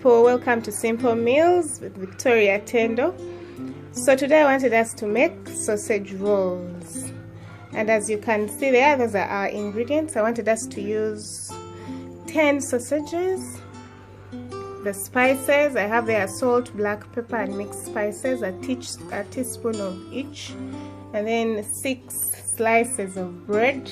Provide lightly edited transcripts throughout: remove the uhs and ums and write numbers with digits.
people, welcome to Simple Meals with Victoria Tendo. So today I wanted us to make sausage rolls, and as you can see there, those are our ingredients. I wanted us to use 10 sausages. The spices I have there: salt, black pepper and mixed spices, a teaspoon of each, and then 6 slices of bread.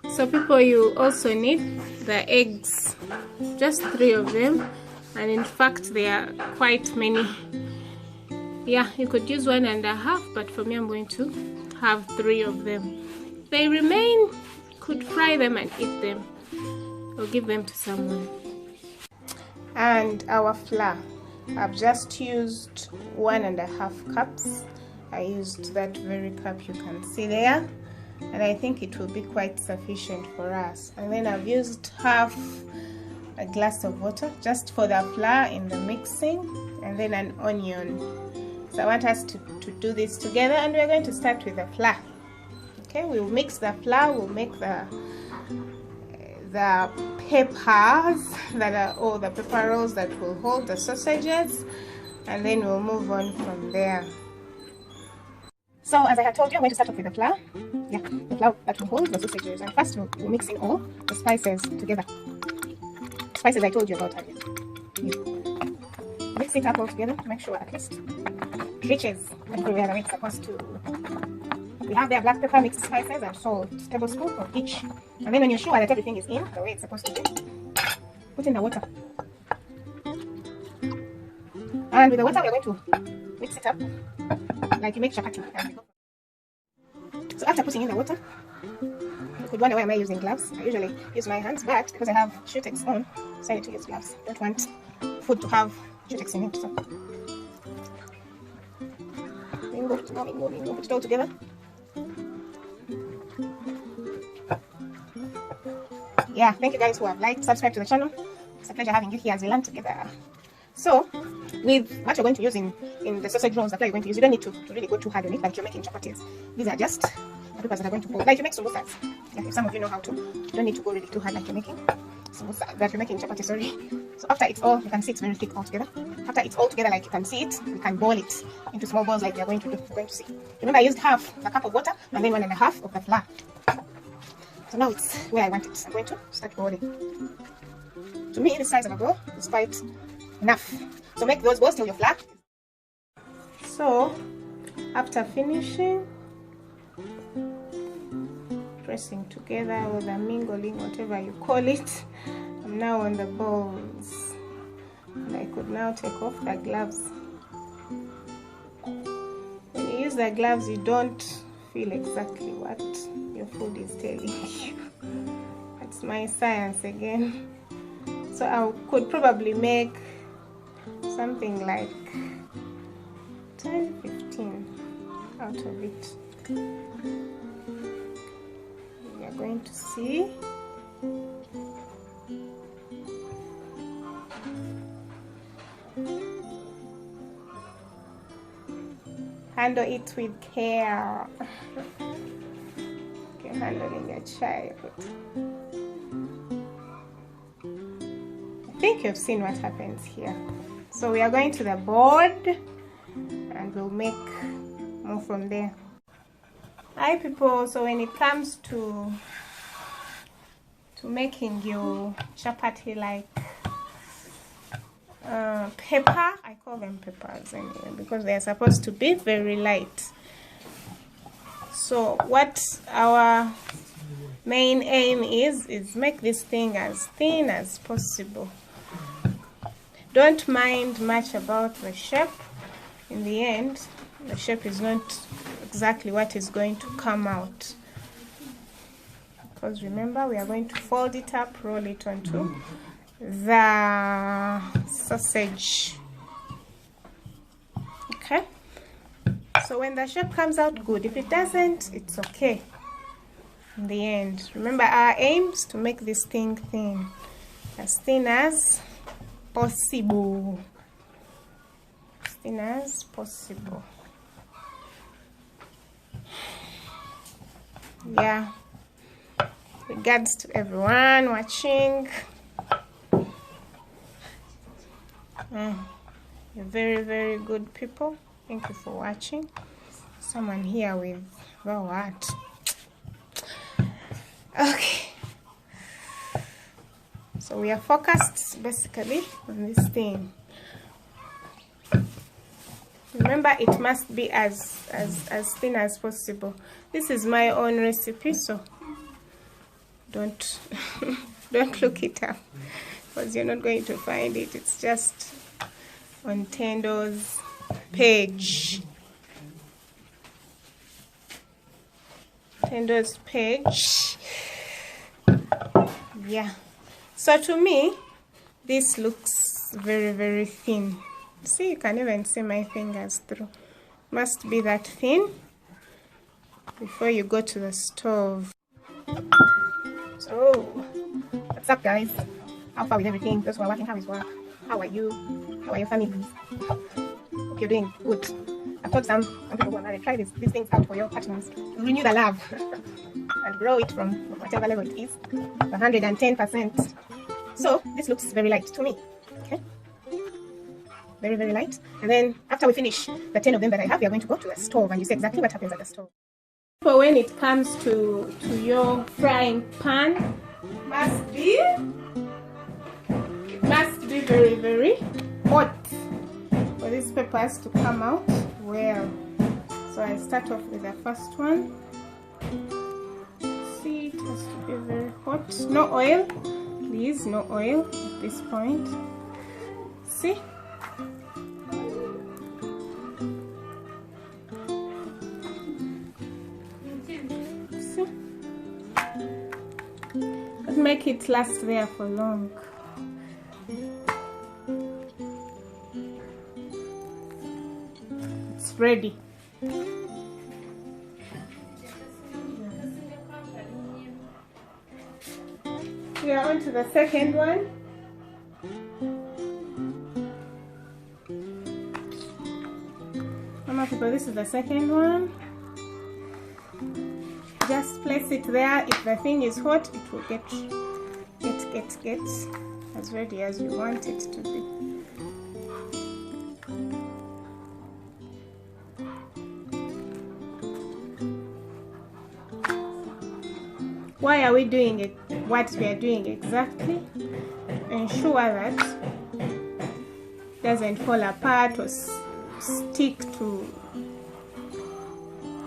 So people, you also need the eggs, just 3 of them, and in fact there are quite many. Yeah, you could use 1.5, but for me I'm going to have 3 of them. If they remain, could fry them and eat them or give them to someone. And our flour, I've just used 1.5 cups. I used that very cup you can see there, and I think it will be quite sufficient for us. And then I've used half a glass of water just for the flour in the mixing, and then an onion. So I want us to do this together, and we're going to start with the flour. Okay, we'll mix the flour, we'll make the peppers that are all the pepper rolls that will hold the sausages, and then we'll move on from there. So as I had told you, I'm going to start off with the flour. Yeah, the flour that will hold the sausages. And first we'll mix in all the spices together. Spices I told you about earlier. Yeah. Mix it up all together to make sure at least it reaches everywhere the way it's supposed to. We have there black pepper, mixed spices and salt, tablespoon of each. And then when you're sure that everything is in the way it's supposed to be, put in the water. And with the water we're going to mix it up like you make chapati. So after putting in the water, you could wonder why am I using gloves. I usually use my hands, but because I have cutex on, so I need to use gloves. Don't want food to have cutex in it. So put it all together. Yeah, thank you guys who have liked, subscribe to the channel. It's a pleasure having you here as we learn together. So, with what you're going to use in the sausage rolls that you're going to use, you don't need to really go too hard on it like you're making chapatis. These are just the peppers that are going to go, like you make samosas. Yeah, if some of you know how to, you don't need to go really too hard like you're making samosa, that you're making chapati, sorry. So after it's all, you can see it's very thick all together. After it's all together like you can see it, you can boil it into small balls like we are going to do. You're going to see. Remember I used half a cup of water and then 1.5 of the flour. So now it's where I want it. I'm going to start boiling. To me, this size of a bowl is quite enough. So make those balls till you're flat. So after finishing pressing together or the mingling, whatever you call it, I'm now on the balls, and I could now take off the gloves. When you use the gloves, you don't feel exactly what your food is telling you. That's my science again. So I could probably make something like 10-15 out of it. We are going to see. Handle it with care. Okay, handling your child. I think you've seen what happens here. So we are going to the board and we'll make more from there. Hi people, so when it comes to making your chapati, like pepper, I call them peppers anyway because they are supposed to be very light. So what our main aim is make this thing as thin as possible. Don't mind much about the shape. In the end, the shape is not exactly what is going to come out, because remember we are going to fold it up, roll it onto the sausage. Okay, so when the shape comes out, good. If it doesn't, it's okay. In the end, remember our aim is to make this thing thin as possible. As thin as possible. Yeah, regards to everyone watching. You're very, very good people. Thank you for watching. Someone here with the what? Okay. So we are focused basically on this thing. Remember, it must be as thin as possible. This is my own recipe, so don't don't look it up, because you're not going to find it. It's just on Tendo's page. Tendo's page. Yeah. So to me, this looks very, very thin. See, you can even see my fingers through. Must be that thin before you go to the stove. So, what's up, guys? How far with everything? Those who are working, how is work? How are you? How are your families? Hope you're doing good. I've told some people who are married, try these things out for your partners. Renew the love and grow it from whatever level it is, 110%. So, this looks very light to me. Okay? Very, very light. And then after we finish the 10 of them that I have, we are going to go to the stove, and you see exactly what happens at the stove. So when it comes to your frying pan, it must be very, very hot for these peppers to come out well. So I start off with the first one. See, it has to be very hot. No oil, please, no oil at this point. See? Make it last there for long. It's ready. We are on to the second one. Mama people, this is the second one. Just place it there. If the thing is hot, it will get as ready as you want it to be. Why are we doing it? What we are doing exactly? Ensure that it doesn't fall apart or stick to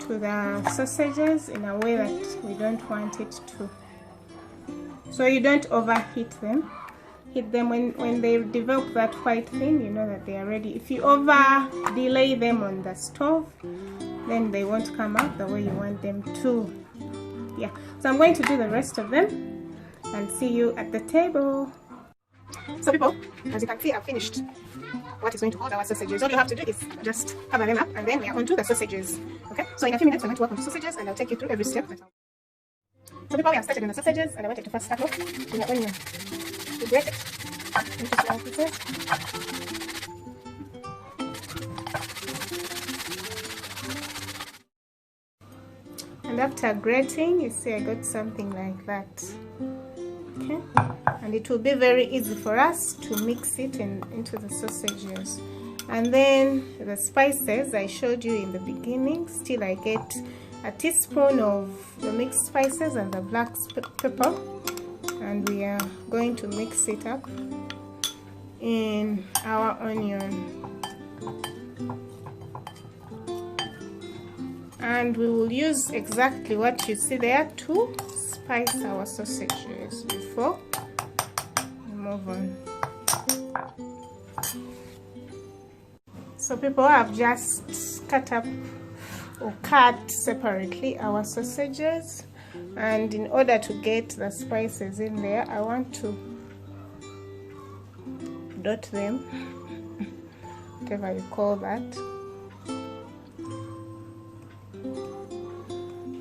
the sausages in a way that we don't want it to. So you don't overheat them. Heat them when they develop that white thing, you know that they are ready. If you over delay them on the stove, then they won't come out the way you want them to. Yeah, so I'm going to do the rest of them and see you at the table. So people, as you can see, I've finished what is going to hold our sausages. All you have to do is just cover them up, and then we are on to the sausages. Okay, so in a few minutes we're going to work on the sausages, and I'll take you through every step. So people, we have started on the sausages, and I wanted to first start off with the onion. We grate it into small pieces. And after grating, you see I got something like that. Okay, and it will be very easy for us to mix it into the sausages. And then the spices I showed you in the beginning, still I get a teaspoon of the mixed spices and the black pepper, and we are going to mix it up in our onion. And we will use exactly what you see there to spice our sausages before we move on. So people, have just cut up or cut separately our sausages, and in order to get the spices in there, I want to dot them, whatever you call that.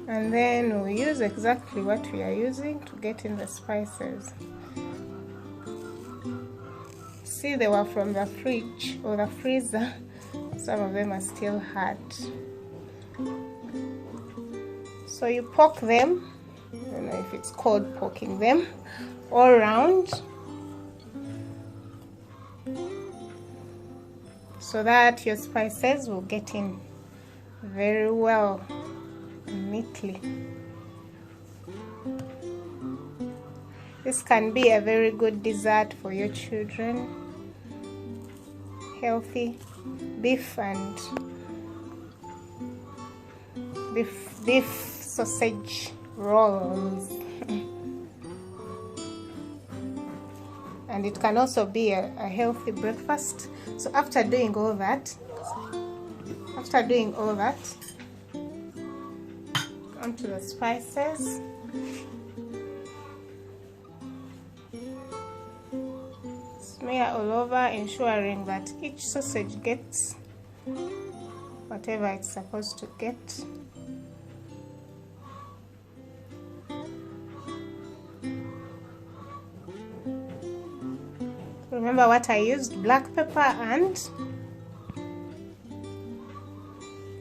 And then we use exactly what we are using to get in the spices. See, they were from the fridge or the freezer. Some of them are still hard. So you poke them, I don't know if it's called poking them, all around. so that your spices will get in very well and neatly. This can be a very good dessert for your children. Healthy beef and beef sausage rolls. And it can also be a healthy breakfast. So after doing all that, onto the spices. Smear all over, ensuring that each sausage gets whatever it's supposed to get. Remember what I used? Black pepper and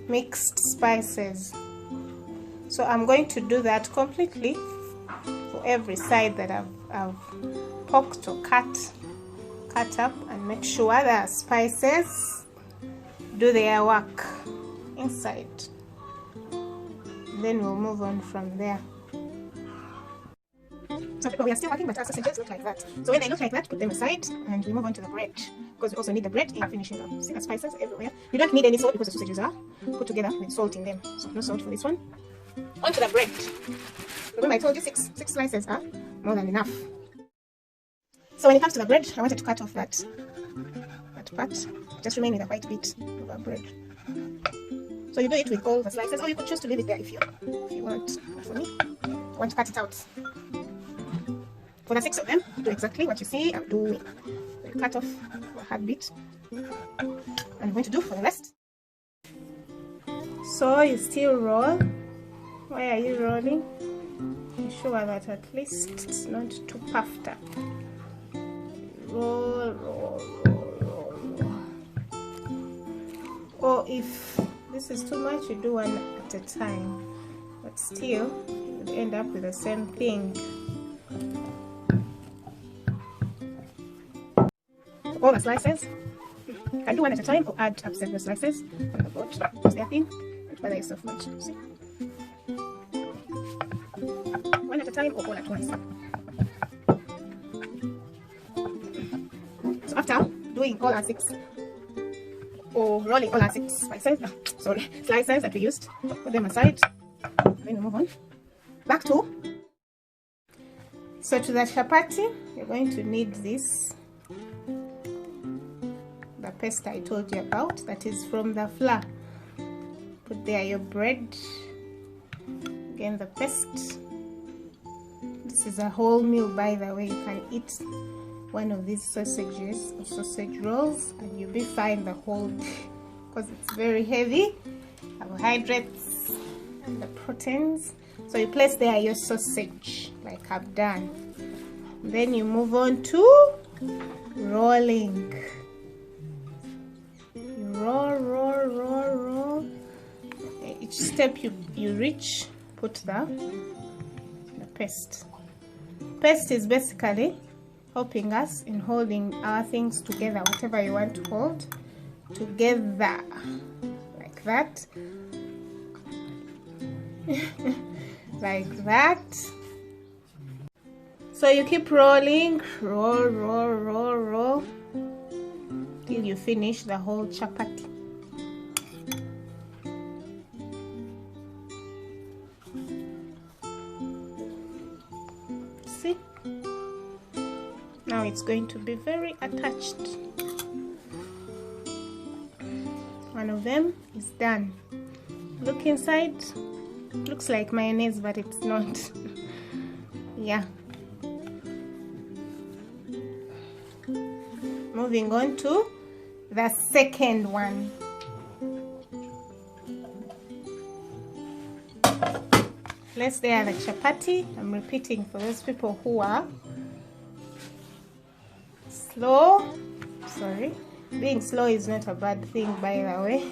mixed spices. So I'm going to do that completely for every side that I've poked or cut up, and make sure the spices do their work inside. Then we'll move on from there. So we are still working, but our sausages look like that. So when they look like that, put them aside, and we move on to the bread, because we also need the bread in finishing them. See the spices everywhere. You don't need any salt because the sausages are put together with salt in them. So no salt for this one. On to the bread. Remember I told you six slices are more than enough. So when it comes to the bread, I wanted to cut off that part. Just remain with a white bit of our bread. So you do it with all the slices, or you could choose to leave it there if you want. But for me, I want to cut it out. For the 6 of them, do exactly what you see I'm doing. So you cut off a hard bit. I'm going to do for the rest. So you still roll. Why are you rolling? Ensure that at least it's not too puffed up. Roll, roll, roll, roll, roll. Or if this is too much, you do one at a time. But still, you would end up with the same thing. All the slices, you can do one at a time or add up several slices on the board. Just their thing. Don't bother yourself much. See? One at a time or all at once. So after doing all our 6, or rolling all our 6 slices that we used, put them aside. Then we move on back to. So to the chapati, you're going to need this. The paste I told you about, that is from the flour. Put there your bread, again the paste. This is a whole meal, by the way. You can eat one of these sausages or sausage rolls and you'll be fine the whole day, because it's very heavy, carbohydrates and the proteins. So you place there your sausage like I've done. Then you move on to rolling. Roll, roll, roll, roll. Each step you reach, put the paste. Paste is basically helping us in holding our things together, whatever you want to hold together, like that. Like that. So you keep rolling, roll, roll, roll, roll, till you finish the whole chapati. See? Now it's going to be very attached. One of them is done. Look inside. Looks like mayonnaise, but it's not. Yeah. Moving on to the second one. Place there the chapati. I'm repeating for those people who are slow. Sorry, being slow is not a bad thing, by the way.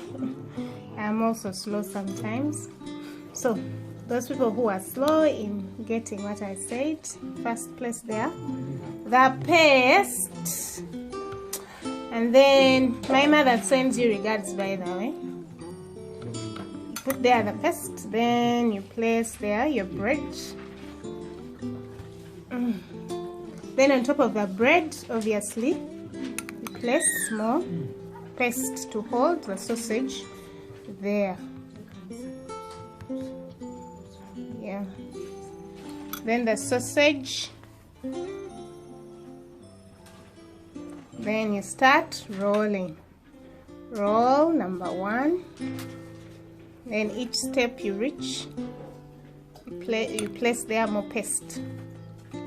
I'm also slow sometimes. So those people who are slow in getting what I said, first place there the paste, And then my mother sends you regards, by the way. You put there the paste, then you place there your bread. Then on top of the bread, obviously, you place more paste to hold the sausage there. Yeah. Then the sausage. Then you start rolling. Roll number 1. Then each step you reach, you place there more paste to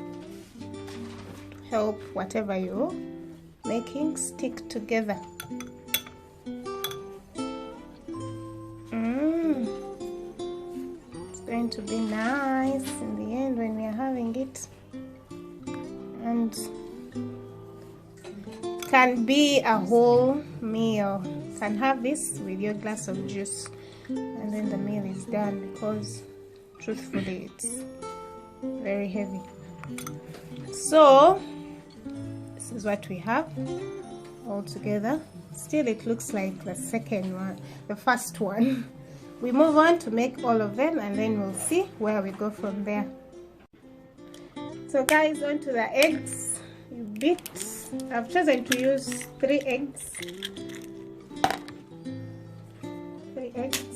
help whatever you're making stick together. It's going to be nice in the end when we are having it, and can be a whole meal. You can have this with your glass of juice and then the meal is done, because truthfully it's very heavy. So this is what we have all together. Still it looks like the second one, the first one. We move on to make all of them and then we'll see where we go from there. So guys, on to the eggs. You beat. I've chosen to use 3 eggs. 3 eggs.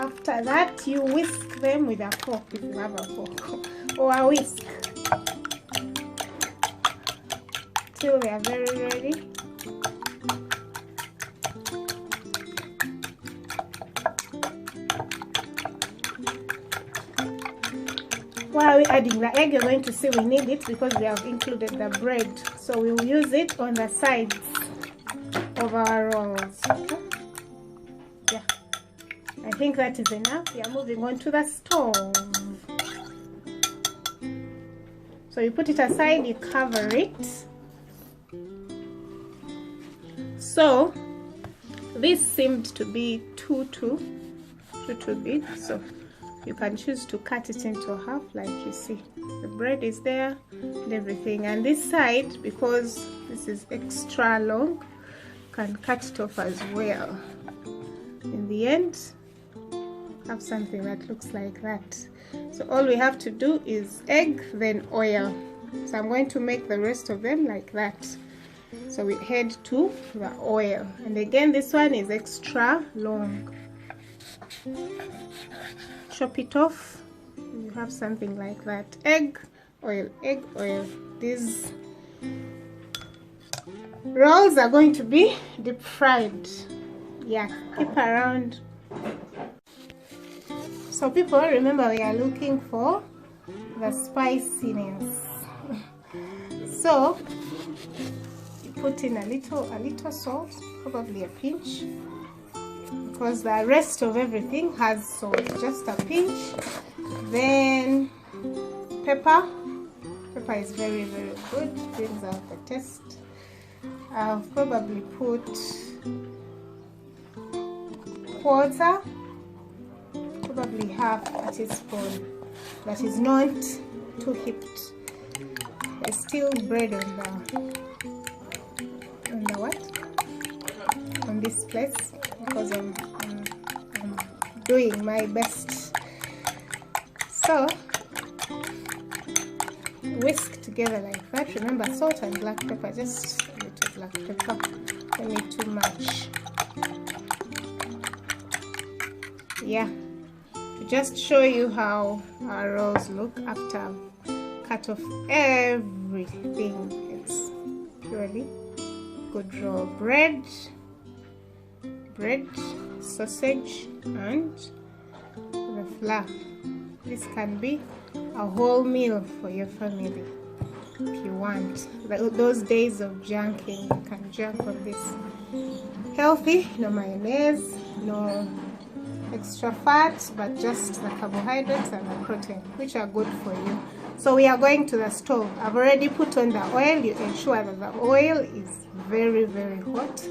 After that, you whisk them with a fork if you have a fork, or a whisk, till they are very ready. While we're adding the egg, you're going to see we need it because we have included the bread, so we'll use it on the sides of our rolls. Yeah, I think that is enough. We are moving on to the stove. So you put it aside, you cover it. So this seemed to be too big, so you can choose to cut it into half, like you see. The bread is there and everything, and this side, because this is extra long, you can cut it off as well. In the end, have something that looks like that. So all we have to do is egg, then oil. So I'm going to make the rest of them like that. So we head to the oil, and again this one is extra long. Chop it off. You have something like that. Egg, oil, egg, oil. These rolls are going to be deep fried. Yeah, keep around. So people, remember we are looking for the spiciness. So you put in a little salt, probably a pinch, because the rest of everything has salt, just a pinch. Then pepper. Pepper is very, very good, brings out the taste. I'll probably put quarter, probably half a teaspoon. That is not too heaped. There's still bread on the what? On this place, because I'm doing my best. So whisk together like that. Remember, salt and black pepper, just a little black pepper, don't need too much. Yeah, to just show you how our rolls look after I've cut off everything. It's purely good roll. Bread, sausage, and the flour. This can be a whole meal for your family if you want. Those days of junking, you can junk on this. Healthy, no mayonnaise, no extra fat, but just the carbohydrates and the protein, which are good for you. So we are going to the stove. I've already put on the oil. You ensure that the oil is very, very hot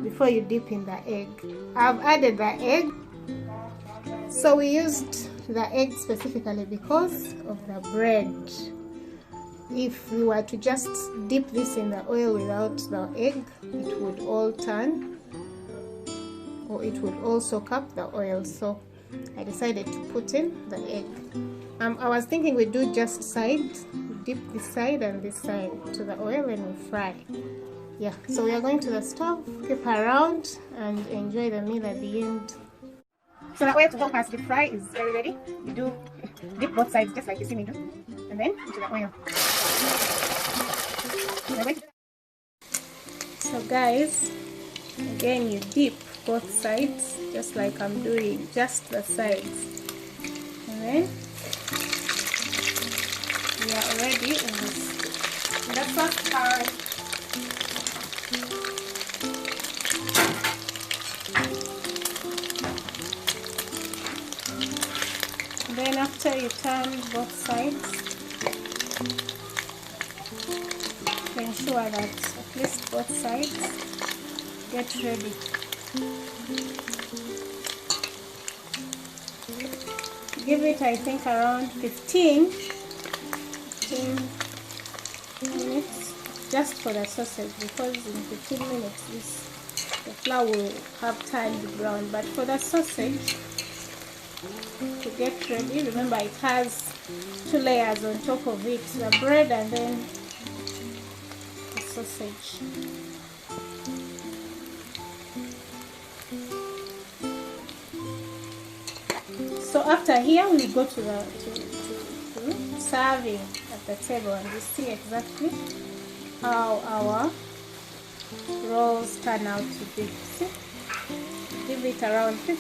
before you dip in the egg. I've added the egg. So we used the egg specifically because of the bread. if we were to just dip this in the oil without the egg, it would all turn, or it would all soak up the oil. So I decided to put in the egg. I was thinking we do just side, dip this side and this side to the oil and we fry. Yeah, so we are going to the stove, keep around and enjoy the meal at the end. So the oil to help us deep fry is very ready. We do dip both sides just like you see me do, and then into the oil. So guys, again you dip both sides just like I'm doing, just the sides, and then we are already in the first pan. Then after you turn both sides, to ensure that at least both sides get ready. Give it, I think, around 15 minutes just for the sausage, because in 15 minutes the flour will have turned brown. But for the sausage to get ready, remember it has 2 layers on top of it, the bread and then the sausage. So after here we go to the serving at the table, and you see exactly how our rolls turn out to be. See? Give it around 10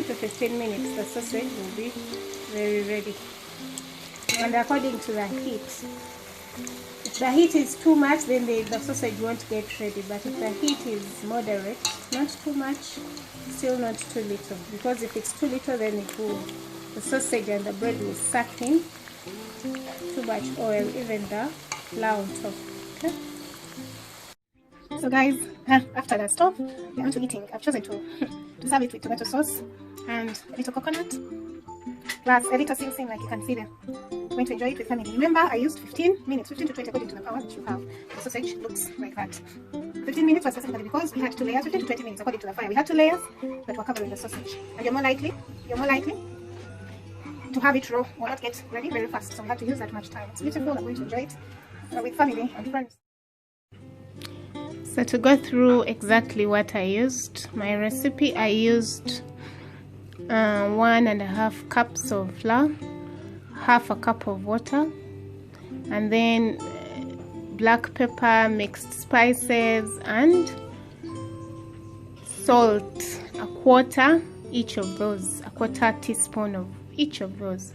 to 15 minutes, the sausage will be very ready. And according to the heat, if the heat is too much, then the sausage won't get ready. But if the heat is moderate, not too much, still not too little, because if it's too little, then the sausage and the bread will suck in too much oil, even the flour on top. Okay? So guys, after the stove, we are eating. I've chosen to serve it with tomato sauce and a little coconut, plus a little sing like you can see there. I'm going to enjoy it with family. Remember, I used 15 minutes, 15 to 20 according to the power that you have. The sausage looks like that. 15 minutes was specifically because we had 2 layers, 15 to 20 minutes according to the fire. We had 2 layers that were covering the sausage. And you're more likely to have it raw or not get ready very fast. So we had to use that much time. It's beautiful. I'm going to enjoy it with family and friends. So to go through exactly what I used, my recipe, I used 1.5 cups of flour, half a cup of water, and then black pepper, mixed spices, and salt, a quarter teaspoon of each of those.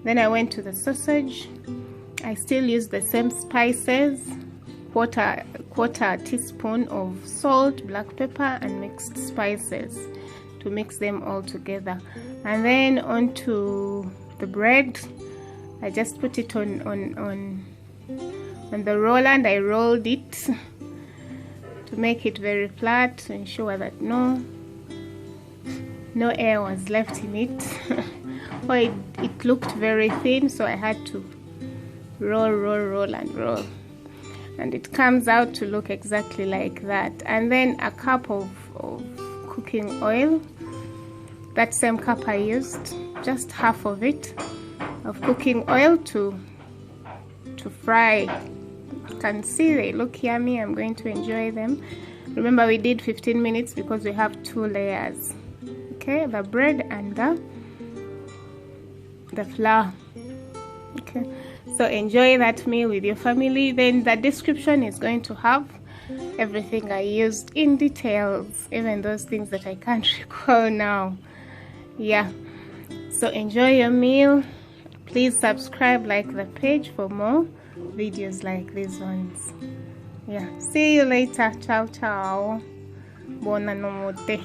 Then I went to the sausage. I still used the same spices, quarter teaspoon of salt, black pepper, and mixed spices to mix them all together. And then onto the bread, I just put it on the roller, and I rolled it to make it very flat, to ensure that no air was left in it. Or it looked very thin, so I had to roll, and it comes out to look exactly like that. And then a cup of cooking oil, that same cup I used, just half of it of cooking oil to fry. You can see they look yummy. I'm going to enjoy them. Remember, we did 15 minutes because we have 2 layers, okay, the bread and the flour. Okay, so enjoy that meal with your family. Then the description is going to have everything I used in details, even those things that I can't recall now. Yeah, so enjoy your meal. Please subscribe, like the page for more videos like these ones. Yeah, see you later. Ciao ciao. Buona notte.